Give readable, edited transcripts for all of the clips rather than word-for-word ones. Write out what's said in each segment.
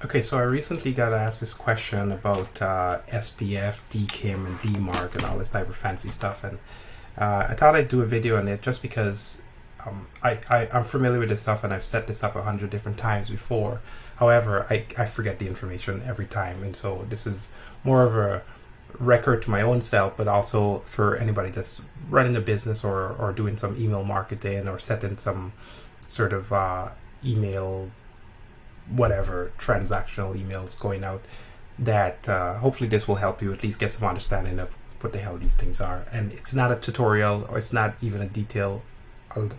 Okay, so I recently got asked this question about SPF, DKIM, and DMARC and all this type of fancy stuff, and I thought I'd do a video on it just because I'm familiar with this stuff and I've set this up 100 different times before. However, I forget the information every time, and so this is more of a record to my own self, but also for anybody that's running a business or doing some email marketing or setting some sort of email whatever transactional emails going out, that hopefully this will help you at least get some understanding of what the hell these things are. And it's not a tutorial, or it's not even a detailed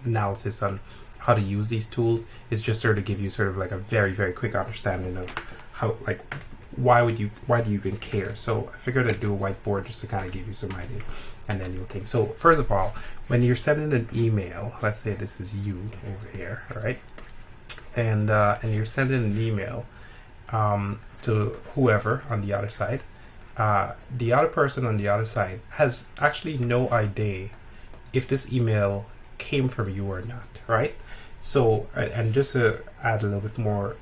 analysis on how to use these tools. It's just sort of give you sort of like a very, very quick understanding of how, like, why do you even care. So I figured I'd do a whiteboard just to kind of give you some ideas, and then you'll think. So first of all, when you're sending an email, let's say this is you over here, all right, and you're sending an email to whoever on the other side, the other person on the other side has actually no idea if this email came from you or not, right? So, and just to add a little bit more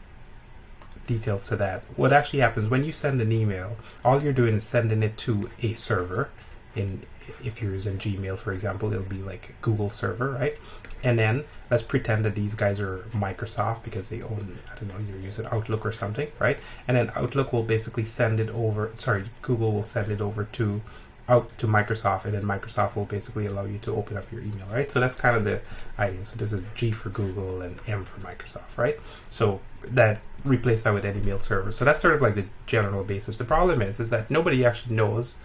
details to that, what actually happens when you send an email, all you're doing is sending it to a server. If you're using Gmail, for example, it'll be like a Google server, right? And then let's pretend that these guys are Microsoft because they own, I don't know, you're using Outlook or something, right? And then Outlook will basically send it over, Google will send it over to Microsoft, and then Microsoft will basically allow you to open up your email, right? So that's kind of the idea. So this is G for Google and M for Microsoft, right? So that replace that with any mail server. So that's sort of like the general basis. The problem is that nobody actually knows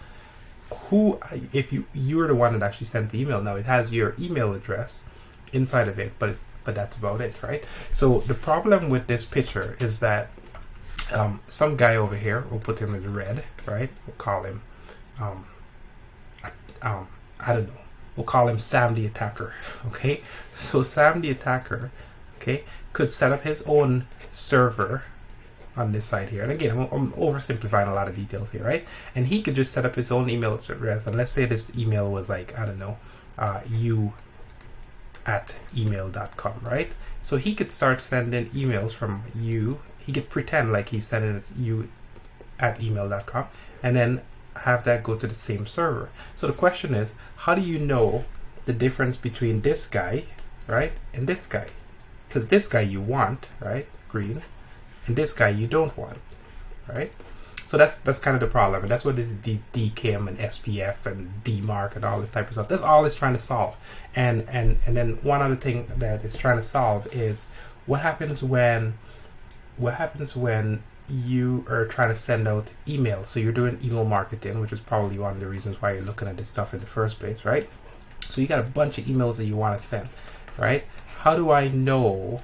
who, if you're the one that actually sent the email. Now it has your email address inside of it, but that's about it, right? So the problem with this picture is that some guy over here, we'll put him in red, right? We'll call him I don't know, we'll call him Sam the Attacker. Okay, so Sam the Attacker, okay, could set up his own server on this side here. And again, I'm oversimplifying a lot of details here, right? And he could just set up his own email address, and let's say this email was like, I don't know, you@email.com, right? So he could start sending emails from you. He could pretend like he's sending it you@email.com, and then have that go to the same server. So the question is, how do you know the difference between this guy, right, and this guy? Because this guy you want, right, green, and this guy you don't want, right? So that's kind of the problem, and that's what this DKIM and SPF and DMARC and all this type of stuff, that's all it's trying to solve. And then one other thing that it's trying to solve is what happens when you are trying to send out emails. So you're doing email marketing, which is probably one of the reasons why you're looking at this stuff in the first place, right? So you got a bunch of emails that you want to send, right? How do I know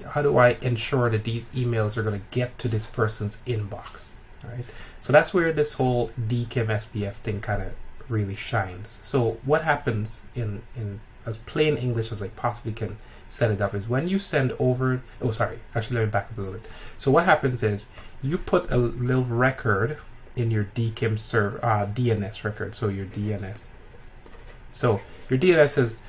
how do I ensure that these emails are going to get to this person's inbox, right? So that's where this whole DKIM SPF thing kind of really shines. So what happens in as plain English as I possibly can set it up is when you send over, actually let me back up a little bit. So what happens is you put a little record in your DKIM server, DNS record, so your DNS. So your DNS is,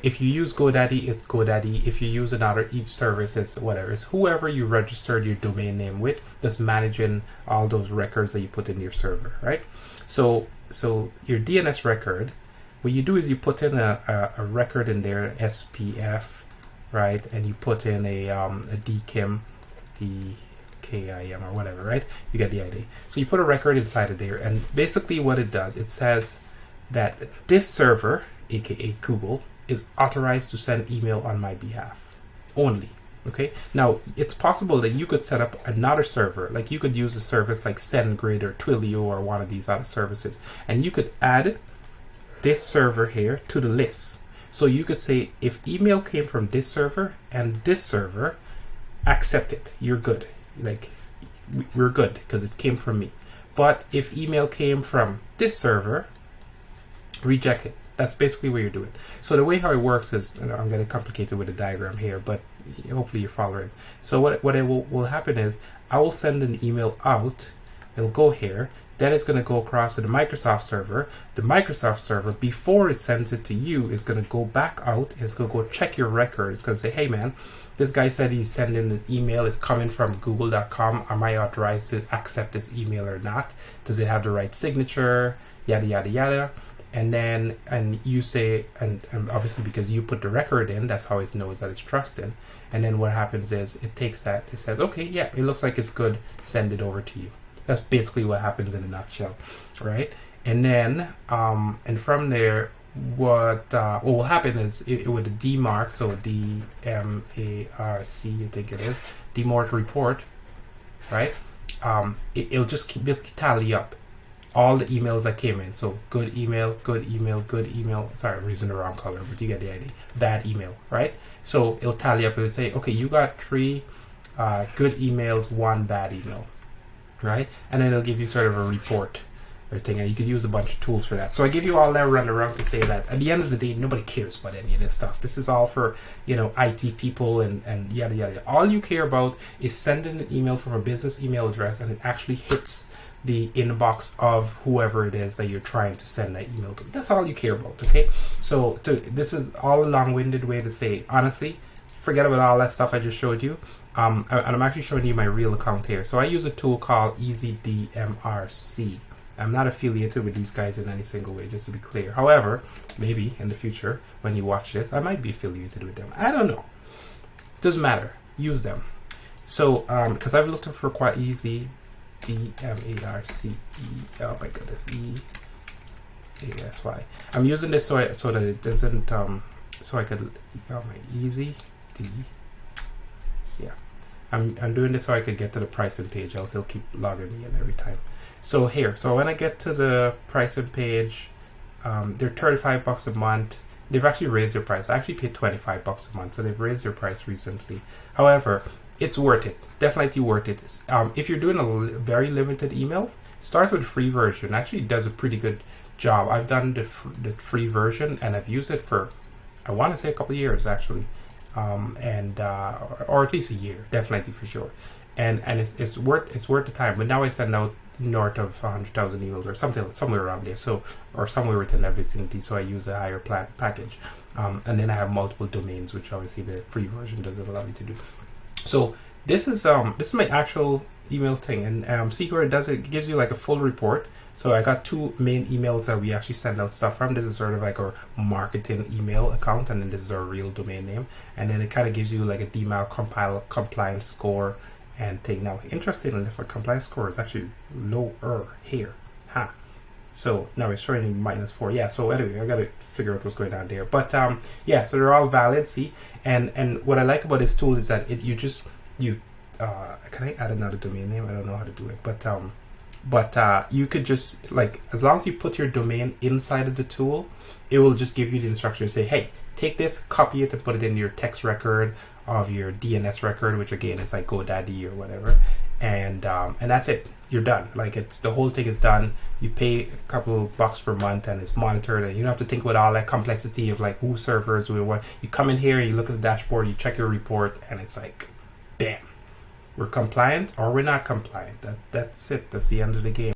if you use GoDaddy, it's GoDaddy. If you use another service, it's whatever. It's whoever you registered your domain name with that's managing all those records that you put in your server, right? So your DNS record, what you do is you put in a record in there, SPF, right? And you put in a DKIM, DKIM or whatever, right? You get the idea. So you put a record inside of there, and basically what it does, it says that this server, aka Google, is authorized to send email on my behalf only. Okay, now it's possible that you could set up another server, like you could use a service like SendGrid or Twilio or one of these other services, and you could add this server here to the list. So you could say, if email came from this server and this server, accept it, you're good, like we're good because it came from me. But if email came from this server, reject it. That's basically what you're doing. So the way how it works is, I'm going to complicate it with a diagram here, but hopefully you're following. So what will happen is, I will send an email out, it'll go here, Then it's going to go across to the Microsoft server. The Microsoft server, before it sends it to you, is going to go back out. It's going to go check your record. It's going to say, hey man, this guy said he's sending an email. It's coming from google.com. Am I authorized to accept this email or not? Does it have the right signature? Yada, yada, yada. And then, and you say, and obviously because you put the record in, that's how it knows that it's trusted. And then what happens is it takes that, it says, okay, yeah, it looks like it's good. Send it over to you. That's basically what happens in a nutshell, right? And then, and from there, what will happen is it with a DMARC, so DMARC, I think it is, DMARC report, right? It'll just basically tally up all the emails that came in. So good email, good email, good email. Sorry, I'm using the wrong color, but you get the idea. Bad email, right? So it'll tally up and it'll say, okay, you got 3 good emails, 1 bad email, right? And then it'll give you sort of a report or thing, and you could use a bunch of tools for that. So I give you all that run around to say that at the end of the day, nobody cares about any of this stuff. This is all for, you know, IT people and yada yada. All you care about is sending an email from a business email address, and it actually hits the inbox of whoever it is that you're trying to send that email to. That's all you care about, okay? So this is all a long-winded way to say, honestly, forget about all that stuff I just showed you. And I'm actually showing you my real account here. So I use a tool called EasyDMRC. I'm not affiliated with these guys in any single way, just to be clear. However, maybe in the future, when you watch this, I might be affiliated with them. I don't know. Doesn't matter. Use them. So, because I've looked for quite easy. DMARC. Oh my goodness. EASY. I'm using this so that it doesn't so I could my easy D. Yeah. I'm doing this so I could get to the pricing page, else it'll keep logging me in every time. So here, so when I get to the pricing page, they're $35 a month. They've actually raised their price. I actually paid $25 a month, so they've raised their price recently. However, it's worth it. Definitely worth it. If you're doing a very limited emails, start with the free version. Actually, it does a pretty good job. I've done the free version, and I've used it for, I want to say, a couple of years actually, or at least a year, definitely for sure. And it's worth the time. But now I send out north of 100,000 emails or something, somewhere around there. So, or somewhere within that vicinity. So I use a higher package, and then I have multiple domains, which obviously the free version doesn't allow you to do. So this is my actual email thing, and see where it does it gives you like a full report. So I got 2 main emails that we actually send out stuff from. This is sort of like our marketing email account, and then this is our real domain name, and then it kind of gives you like a DMARC compliance score and thing. Now, interestingly, for compliance score is actually lower here, huh? So now it's showing me -4. Yeah. So anyway, I gotta figure out what's going on there. But yeah. So they're all valid. See, and what I like about this tool is that can I add another domain name? I don't know how to do it, but you could just, like, as long as you put your domain inside of the tool, it will just give you the instructions. Say, hey, take this, copy it, and put it in your text record of your DNS record, which again is like GoDaddy or whatever, and that's it. You're done. Like, it's the whole thing is done. You pay a couple bucks per month, and it's monitored, and you don't have to think about all that complexity of like who servers doing what. You come in here, you look at the dashboard, you check your report, and it's like, bam, we're compliant or we're not compliant. That's it. That's the end of the game.